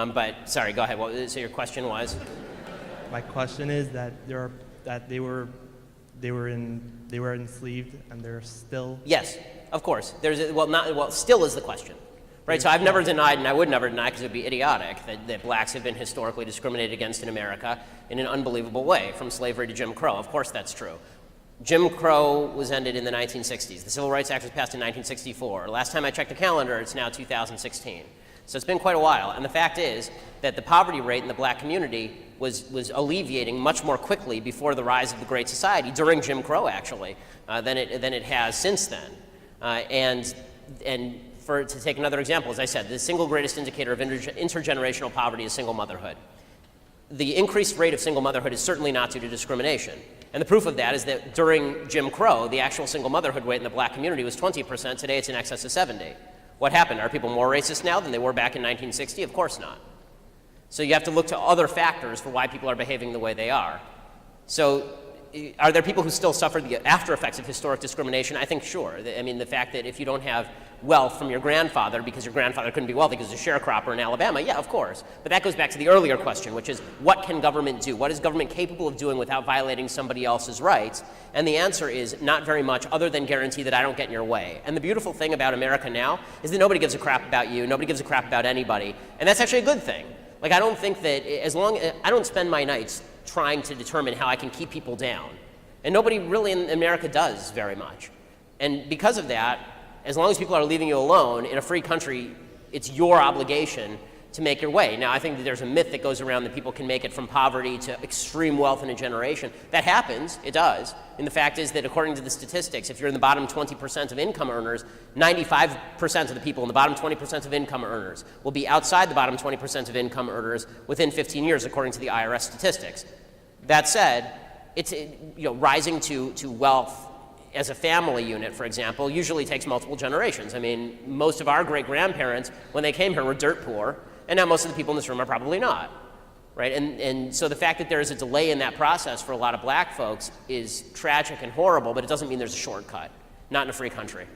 But sorry, go ahead. So your question was? My question is that they were enslaved and they're still. Yes, of course. Still is the question, right? So I've never denied, and I would never deny because it would be idiotic, that blacks have been historically discriminated against in America in an unbelievable way, from slavery to Jim Crow. Of course that's true. Jim Crow was ended in the 1960s. The Civil Rights Act was passed in 1964. Last time I checked the calendar, it's now 2016. So it's been quite a while. And the fact is that the poverty rate in the black community was alleviating much more quickly before the rise of the Great Society, during Jim Crow actually, than it has since then. To take another example, as I said, the single greatest indicator of intergenerational poverty is single motherhood. The increased rate of single motherhood is certainly not due to discrimination. And the proof of that is that during Jim Crow, the actual single motherhood rate in the black community was 20%. Today it's in excess of 70%. What happened? Are people more racist now than they were back in 1960? Of course not. So you have to look to other factors for why people are behaving the way they are. So are there people who still suffer the after effects of historic discrimination? I think sure. I mean, the fact that if you don't have wealth from your grandfather because your grandfather couldn't be wealthy because he was a sharecropper in Alabama, yeah, of course. But that goes back to the earlier question, which is what can government do? What is government capable of doing without violating somebody else's rights? And the answer is not very much, other than guarantee that I don't get in your way. And the beautiful thing about America now is that nobody gives a crap about you, nobody gives a crap about anybody, and that's actually a good thing. Like, I don't think that I don't spend my nights trying to determine how I can keep people down. And nobody really in America does very much. And because of that, as long as people are leaving you alone, in a free country, it's your obligation to make your way. Now, I think that there's a myth that goes around that people can make it from poverty to extreme wealth in a generation. That happens, it does. And the fact is that according to the statistics, if you're in the bottom 20% of income earners, 95% of the people in the bottom 20% of income earners will be outside the bottom 20% of income earners within 15 years, according to the IRS statistics. That said, it's, rising to wealth as a family unit, for example, usually takes multiple generations. I mean, most of our great-grandparents, when they came here, were dirt poor, and now most of the people in this room are probably not, right? And so the fact that there is a delay in that process for a lot of black folks is tragic and horrible, but it doesn't mean there's a shortcut, not in a free country.